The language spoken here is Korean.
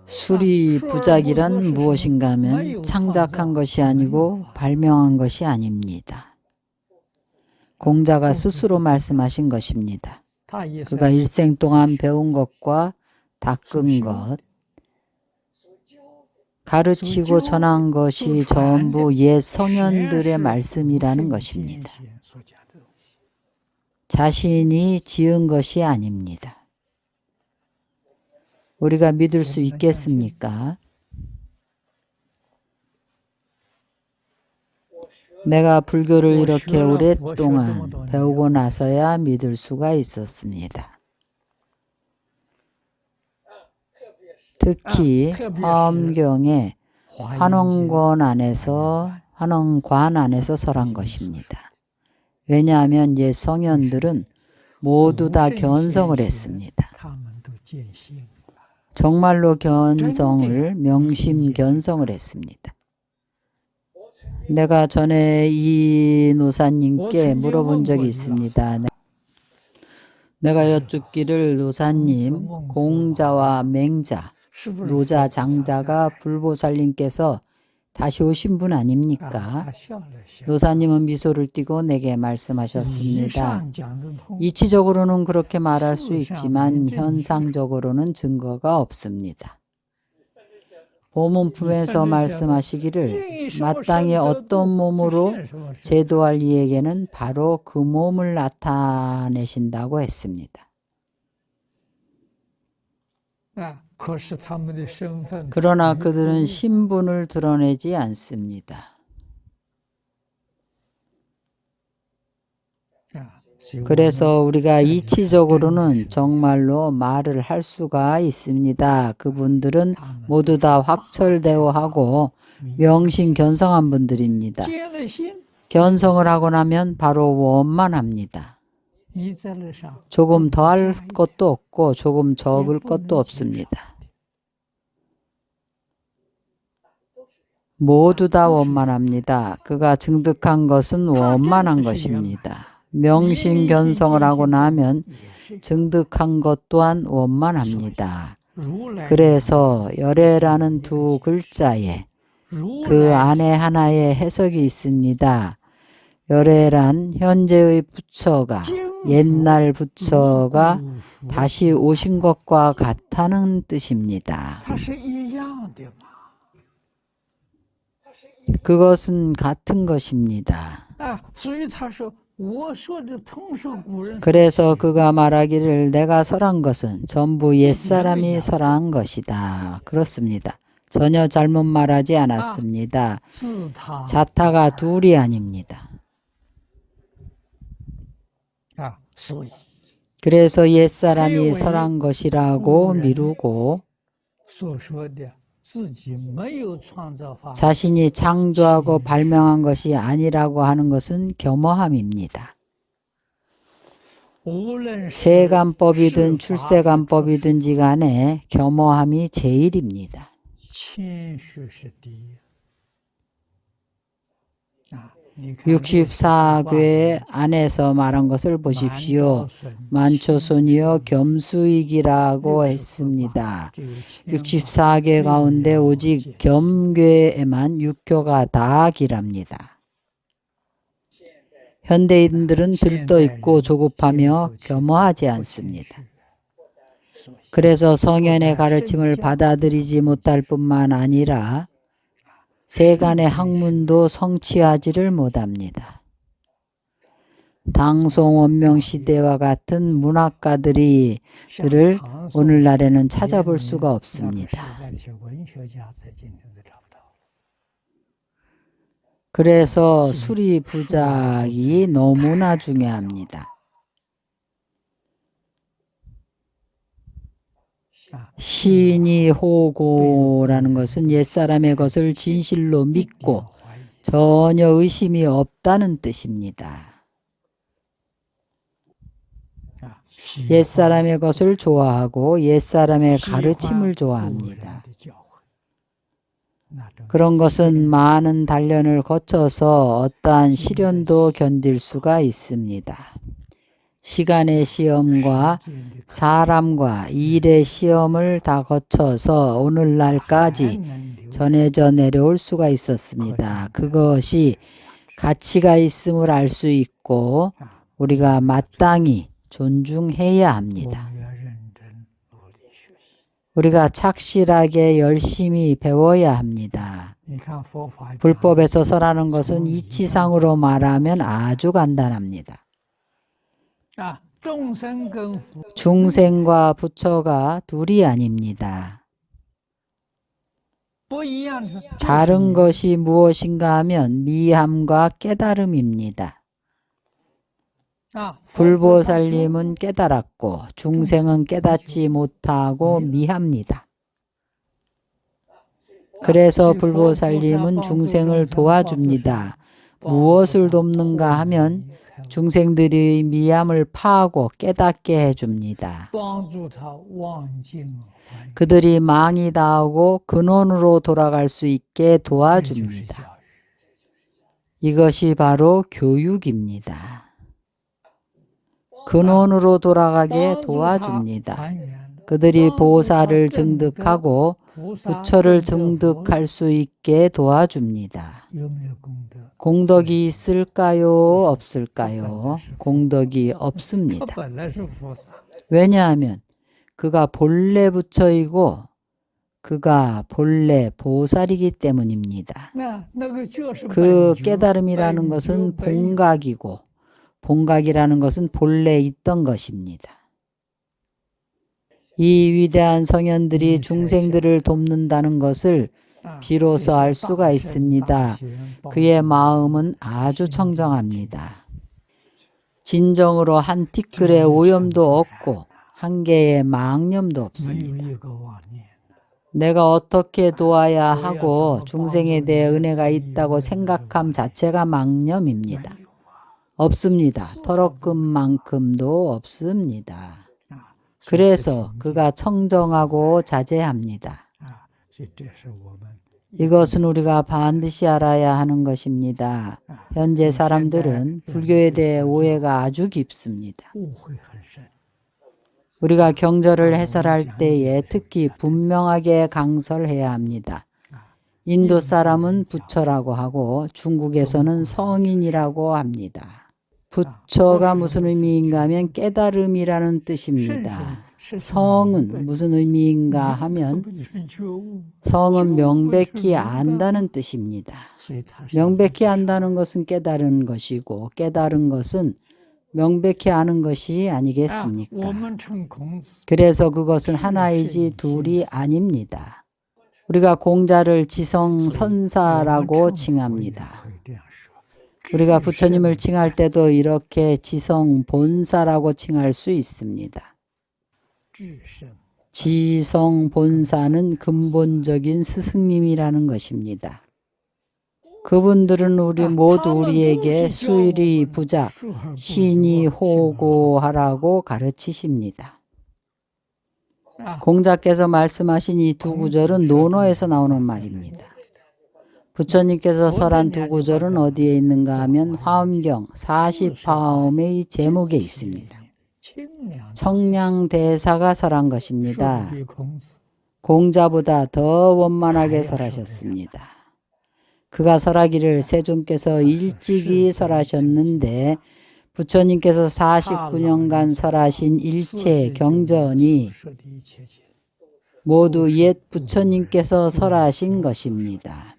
수리부작이란 무엇인가 하면 창작한 것이 아니고 발명한 것이 아닙니다. 공자가 스스로 말씀하신 것입니다. 그가 일생 동안 배운 것과 닦은 것, 가르치고 전한 것이 전부 옛 성현들의 말씀이라는 것입니다. 자신이 지은 것이 아닙니다. 우리가 믿을 수 있겠습니까? 내가 불교를 이렇게 오랫동안 배우고 나서야 믿을 수가 있었습니다. 특히 화엄경의 환원관 안에서 설한 것입니다. 왜냐하면 옛 성현들은 모두 다 견성을 했습니다. 정말로 명심견성을 했습니다. 내가 전에 이 노사님께 물어본 적이 있습니다. 내가 여쭙기를 노사님, 공자와 맹자, 노자, 장자가 불보살님께서 다시 오신 분 아닙니까? 노사님은 미소를 띠고 내게 말씀하셨습니다. 이치적으로는 그렇게 말할 수 있지만 현상적으로는 증거가 없습니다. 보문품에서 말씀하시기를 마땅히 어떤 몸으로 제도할 이에게는 바로 그 몸을 나타내신다고 했습니다. 그러나 그들은 신분을 드러내지 않습니다. 그래서 우리가 이치적으로는 정말로 말을 할 수가 있습니다. 그분들은 모두 다 확철대오하고 명심견성한 분들입니다. 견성을 하고 나면 바로 원만합니다. 조금 더할 것도 없고 조금 적을 것도 없습니다. 모두 다 원만합니다. 그가 증득한 것은 원만한 것입니다. 명심견성을 하고 나면 증득한 것 또한 원만합니다. 그래서 열애라는 두 글자에 그 안에 하나의 해석이 있습니다. 열애란 현재의 부처가 옛날 부처가 다시 오신 것과 같다는 뜻입니다. 그것은 같은 것입니다. 그래서 그가 말하기를 내가 설한 것은 전부 옛사람이 설한 것이다. 그렇습니다. 전혀 잘못 말하지 않았습니다. 자타가 둘이 아닙니다. 그래서 옛사람이 설한 것이라고 미루고 자신이 창조하고 발명한 것이 아니라고 하는 것은 겸허함입니다. 세간법이든 출세간법이든지 간에 겸허함이 제일입니다. 64궤 안에서 말한 것을 보십시오. 만초손이여 겸수익이라고 했습니다. 64궤 가운데 오직 겸궤에만 6교가 다 기랍니다. 현대인들은 들떠있고 조급하며 겸허하지 않습니다. 그래서 성현의 가르침을 받아들이지 못할 뿐만 아니라 세간의 학문도 성취하지를 못합니다. 당송원명시대와 같은 문학가들을 오늘날에는 찾아볼 수가 없습니다. 그래서 수리부작이 너무나 중요합니다. 시인이 호고라는 것은 옛사람의 것을 진실로 믿고 전혀 의심이 없다는 뜻입니다. 옛사람의 것을 좋아하고 옛사람의 가르침을 좋아합니다. 그런 것은 많은 단련을 거쳐서 어떠한 시련도 견딜 수가 있습니다. 시간의 시험과 사람과 일의 시험을 다 거쳐서 오늘날까지 전해져 내려올 수가 있었습니다. 그것이 가치가 있음을 알 수 있고 우리가 마땅히 존중해야 합니다. 우리가 착실하게 열심히 배워야 합니다. 불법에서 설하는 것은 이치상으로 말하면 아주 간단합니다. 중생과 부처가 둘이 아닙니다. 다른 것이 무엇인가 하면 미함과 깨달음입니다. 불보살님은 깨달았고 중생은 깨닫지 못하고 미합니다. 그래서 불보살님은 중생을 도와줍니다. 무엇을 돕는가 하면 중생들의 미함을 파하고 깨닫게 해줍니다. 그들이 망이 다하고 근원으로 돌아갈 수 있게 도와줍니다. 이것이 바로 교육입니다. 근원으로 돌아가게 도와줍니다. 그들이 보살을 증득하고 부처를 증득할 수 있게 도와줍니다. 공덕이 있을까요? 없을까요? 공덕이 없습니다. 왜냐하면 그가 본래 부처이고 그가 본래 보살이기 때문입니다. 그 깨달음이라는 것은 본각이고 본각이라는 것은 본래 있던 것입니다. 이 위대한 성현들이 중생들을 돕는다는 것을 비로소 알 수가 있습니다. 그의 마음은 아주 청정합니다. 진정으로 한 티끌의 오염도 없고 한 개의 망념도 없습니다. 내가 어떻게 도와야 하고 중생에 대해 은혜가 있다고 생각함 자체가 망념입니다. 없습니다. 털어금만큼도 없습니다. 그래서 그가 청정하고 자제합니다. 이것은 우리가 반드시 알아야 하는 것입니다. 현재 사람들은 불교에 대해 오해가 아주 깊습니다. 우리가 경절을 해설할 때에 특히 분명하게 강설해야 합니다. 인도 사람은 부처라고 하고 중국에서는 성인이라고 합니다. 부처가 무슨 의미인가 하면 깨달음이라는 뜻입니다. 성은 무슨 의미인가 하면 성은 명백히 안다는 뜻입니다. 명백히 안다는 것은 깨달은 것이고 깨달은 것은 명백히 아는 것이 아니겠습니까? 그래서 그것은 하나이지 둘이 아닙니다. 우리가 공자를 지성선사라고 칭합니다. 우리가 부처님을 칭할 때도 이렇게 지성본사라고 칭할 수 있습니다. 지성본사는 근본적인 스승님이라는 것입니다. 그분들은 모두 우리에게 수일이 부작, 신이 호고하라고 가르치십니다. 공자께서 말씀하신 이 두 구절은 논어에서 나오는 말입니다. 부처님께서 설한 두 구절은 어디에 있는가 하면 화엄경 40화엄의 제목에 있습니다. 청량대사가 설한 것입니다. 공자보다 더 원만하게 설하셨습니다. 그가 설하기를 세존께서 일찍이 설하셨는데 부처님께서 49년간 설하신 일체 경전이 모두 옛 부처님께서 설하신 것입니다.